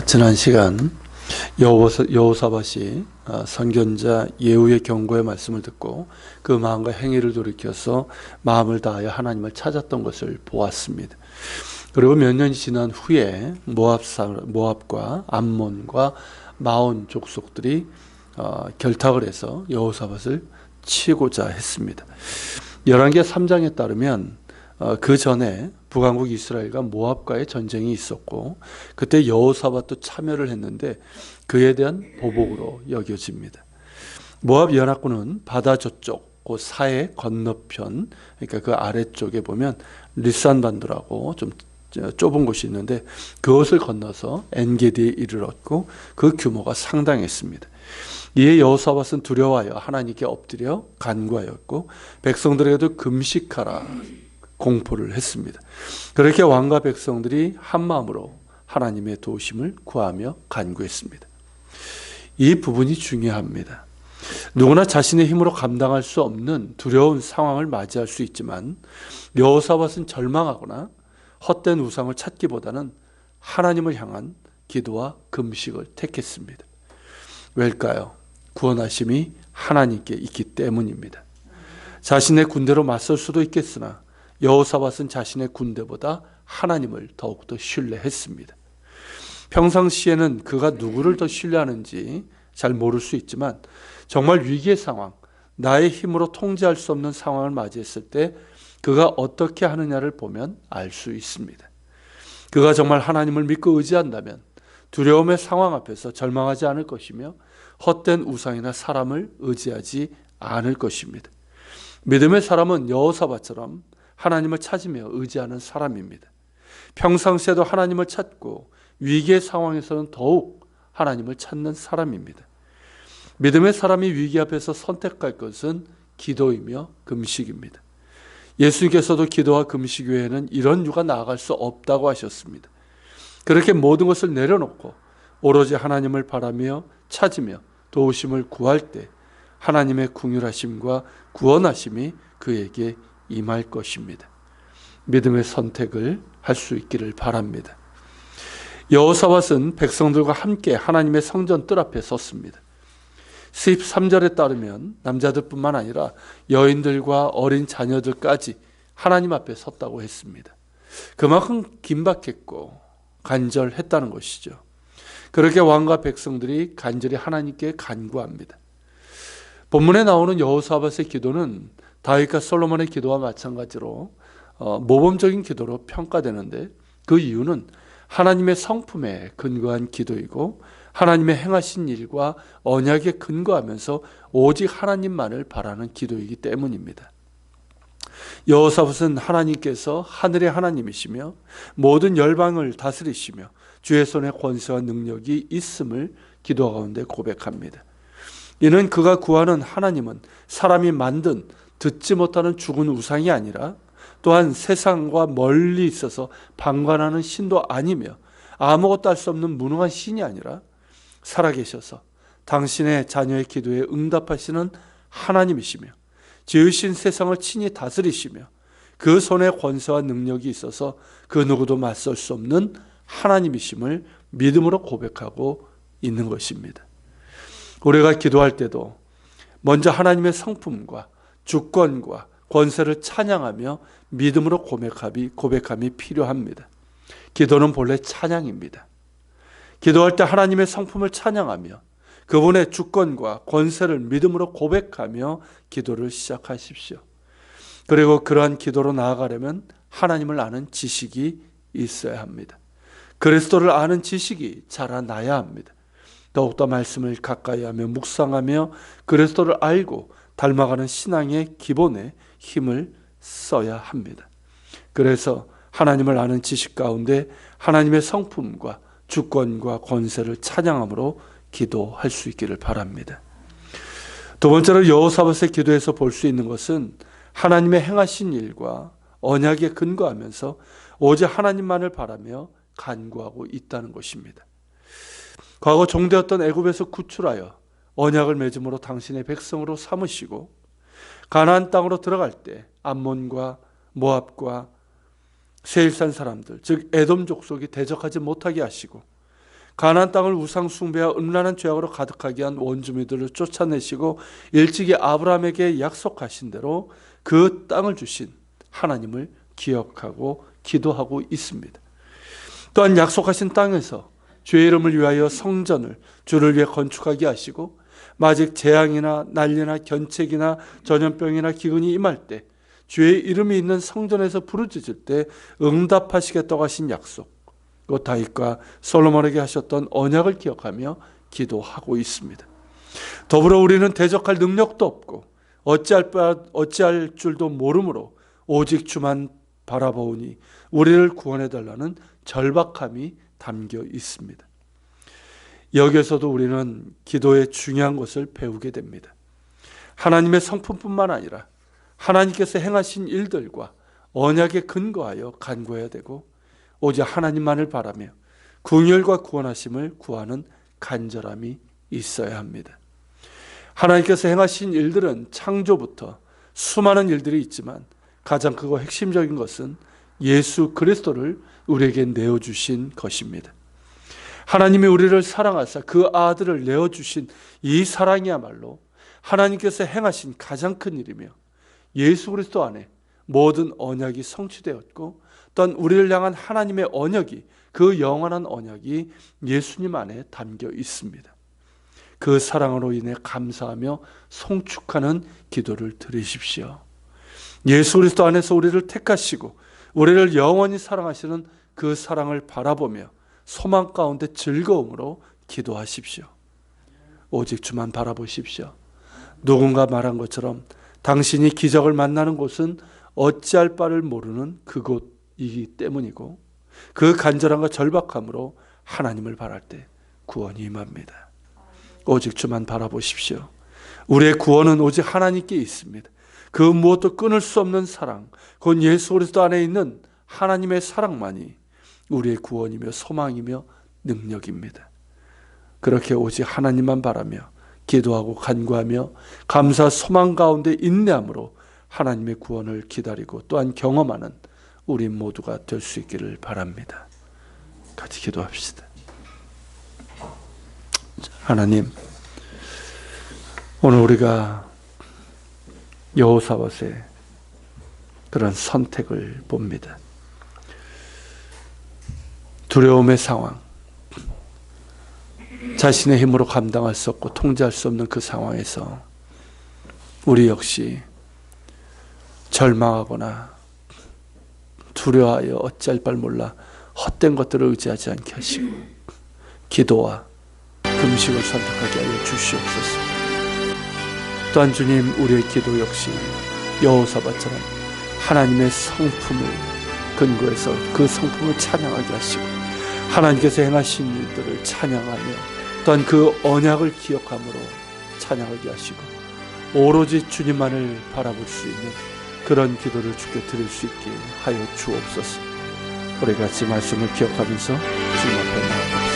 지난 시간 여호사밧이 선견자 예후의 경고의 말씀을 듣고 그 마음과 행위를 돌이켜서 마음을 다하여 하나님을 찾았던 것을 보았습니다. 그리고 몇 년이 지난 후에 모압과 암몬과 마온 족속들이 결탁을 해서 여호사밧을 치고자 했습니다. 열왕기하 3장에 따르면 그 전에 북왕국 이스라엘과 모압과의 전쟁이 있었고 그때 여호사밧도 참여를 했는데 그에 대한 보복으로 여겨집니다. 모압 연합군은 바다 저쪽 그 사해 건너편, 그러니까 그 아래쪽에 보면 리산반도라고 좀 좁은 곳이 있는데 그것을 건너서 엔게디에 이르렀고 그 규모가 상당했습니다. 이에 여호사밧은 두려워하여 하나님께 엎드려 간구하였고 백성들에게도 금식하라 공포를 했습니다. 그렇게 왕과 백성들이 한 마음으로 하나님의 도우심을 구하며 간구했습니다. 이 부분이 중요합니다. 누구나 자신의 힘으로 감당할 수 없는 두려운 상황을 맞이할 수 있지만 여호사밧은 절망하거나 헛된 우상을 찾기보다는 하나님을 향한 기도와 금식을 택했습니다. 왜일까요? 구원하심이 하나님께 있기 때문입니다. 자신의 군대로 맞설 수도 있겠으나 여호사밧은 자신의 군대보다 하나님을 더욱더 신뢰했습니다. 평상시에는 그가 누구를 더 신뢰하는지 잘 모를 수 있지만 정말 위기의 상황, 나의 힘으로 통제할 수 없는 상황을 맞이했을 때 그가 어떻게 하느냐를 보면 알 수 있습니다. 그가 정말 하나님을 믿고 의지한다면 두려움의 상황 앞에서 절망하지 않을 것이며 헛된 우상이나 사람을 의지하지 않을 것입니다. 믿음의 사람은 여호사밧처럼 하나님을 찾으며 의지하는 사람입니다. 평상시에도 하나님을 찾고 위기의 상황에서는 더욱 하나님을 찾는 사람입니다. 믿음의 사람이 위기 앞에서 선택할 것은 기도이며 금식입니다. 예수님께서도 기도와 금식 외에는 이런 유가 나아갈 수 없다고 하셨습니다. 그렇게 모든 것을 내려놓고 오로지 하나님을 바라며 찾으며 도우심을 구할 때 하나님의 긍휼하심과 구원하심이 그에게 임할 것입니다. 믿음의 선택을 할 수 있기를 바랍니다. 여호사밧은 백성들과 함께 하나님의 성전 뜰 앞에 섰습니다. 13절에 따르면 남자들뿐만 아니라 여인들과 어린 자녀들까지 하나님 앞에 섰다고 했습니다. 그만큼 긴박했고 간절했다는 것이죠. 그렇게 왕과 백성들이 간절히 하나님께 간구합니다. 본문에 나오는 여호사밧의 기도는 다윗과 솔로몬의 기도와 마찬가지로 모범적인 기도로 평가되는데 그 이유는 하나님의 성품에 근거한 기도이고 하나님의 행하신 일과 언약에 근거하면서 오직 하나님만을 바라는 기도이기 때문입니다. 여호사밧은 하나님께서 하늘의 하나님이시며 모든 열방을 다스리시며 주의 손에 권세와 능력이 있음을 기도 가운데 고백합니다. 이는 그가 구하는 하나님은 사람이 만든 듣지 못하는 죽은 우상이 아니라 또한 세상과 멀리 있어서 방관하는 신도 아니며 아무것도 할 수 없는 무능한 신이 아니라 살아계셔서 당신의 자녀의 기도에 응답하시는 하나님이시며 지으신 세상을 친히 다스리시며 그 손에 권세와 능력이 있어서 그 누구도 맞설 수 없는 하나님이심을 믿음으로 고백하고 있는 것입니다. 우리가 기도할 때도 먼저 하나님의 성품과 주권과 권세를 찬양하며 믿음으로 고백함이 필요합니다. 기도는 본래 찬양입니다. 기도할 때 하나님의 성품을 찬양하며 그분의 주권과 권세를 믿음으로 고백하며 기도를 시작하십시오. 그리고 그러한 기도로 나아가려면 하나님을 아는 지식이 있어야 합니다. 그리스도를 아는 지식이 자라나야 합니다. 더욱더 말씀을 가까이 하며 묵상하며 그리스도를 알고 닮아가는 신앙의 기본에 힘을 써야 합니다. 그래서 하나님을 아는 지식 가운데 하나님의 성품과 주권과 권세를 찬양함으로 기도할 수 있기를 바랍니다. 두 번째로 여호사밧의 기도에서 볼 수 있는 것은 하나님의 행하신 일과 언약에 근거하면서 오직 하나님만을 바라며 간구하고 있다는 것입니다. 과거 종되었던 애굽에서 구출하여 언약을 맺음으로 당신의 백성으로 삼으시고 가나안 땅으로 들어갈 때 암몬과 모압과 세일산 사람들, 즉 에돔 족속이 대적하지 못하게 하시고 가나안 땅을 우상 숭배와 음란한 죄악으로 가득하게 한 원주민들을 쫓아내시고 일찍이 아브라함에게 약속하신 대로 그 땅을 주신 하나님을 기억하고 기도하고 있습니다. 또한 약속하신 땅에서 주의 이름을 위하여 성전을 주를 위해 건축하게 하시고 만약 재앙이나 난리나 견책이나 전염병이나 기근이 임할 때 주의 이름이 있는 성전에서 부르짖을 때 응답하시겠다고 하신 약속, 그 다윗과 솔로몬에게 하셨던 언약을 기억하며 기도하고 있습니다. 더불어 우리는 대적할 능력도 없고 어찌할 줄도 모르므로 오직 주만 바라보니 우리를 구원해달라는 절박함이 담겨 있습니다. 여기에서도 우리는 기도의 중요한 것을 배우게 됩니다. 하나님의 성품뿐만 아니라 하나님께서 행하신 일들과 언약에 근거하여 간구해야 되고 오직 하나님만을 바라며 긍휼과 구원하심을 구하는 간절함이 있어야 합니다. 하나님께서 행하신 일들은 창조부터 수많은 일들이 있지만 가장 크고 핵심적인 것은 예수 그리스도를 우리에게 내어주신 것입니다. 하나님이 우리를 사랑하사 그 아들을 내어주신 이 사랑이야말로 하나님께서 행하신 가장 큰 일이며 예수 그리스도 안에 모든 언약이 성취되었고 또한 우리를 향한 하나님의 언약이, 그 영원한 언약이 예수님 안에 담겨 있습니다. 그 사랑으로 인해 감사하며 송축하는 기도를 드리십시오. 예수 그리스도 안에서 우리를 택하시고 우리를 영원히 사랑하시는 그 사랑을 바라보며 소망 가운데 즐거움으로 기도하십시오. 오직 주만 바라보십시오. 누군가 말한 것처럼 당신이 기적을 만나는 곳은 어찌할 바를 모르는 그곳이기 때문이고 그 간절함과 절박함으로 하나님을 바랄 때 구원이 임합니다. 오직 주만 바라보십시오. 우리의 구원은 오직 하나님께 있습니다. 그 무엇도 끊을 수 없는 사랑, 곧 예수 그리스도 안에 있는 하나님의 사랑만이 우리의 구원이며 소망이며 능력입니다. 그렇게 오직 하나님만 바라며 기도하고 간구하며 감사 소망 가운데 인내함으로 하나님의 구원을 기다리고 또한 경험하는 우리 모두가 될 수 있기를 바랍니다. 같이 기도합시다. 하나님, 오늘 우리가 여호사밧의 그런 선택을 봅니다. 두려움의 상황, 자신의 힘으로 감당할 수 없고 통제할 수 없는 그 상황에서 우리 역시 절망하거나 두려워하여 어찌할 바를 몰라 헛된 것들을 의지하지 않게 하시고 기도와 금식을 선택하게 하여 주시옵소서. 또한 주님, 우리의 기도 역시 여호사밧처럼 하나님의 성품을 근거해서 그 성품을 찬양하게 하시고 하나님께서 행하신 일들을 찬양하며 또한 그 언약을 기억함으로 찬양하게 하시고 오로지 주님만을 바라볼 수 있는 그런 기도를 주께 드릴 수 있게 하여 주옵소서. 우리 같이 말씀을 기억하면서 주님 앞에 나아갑시다.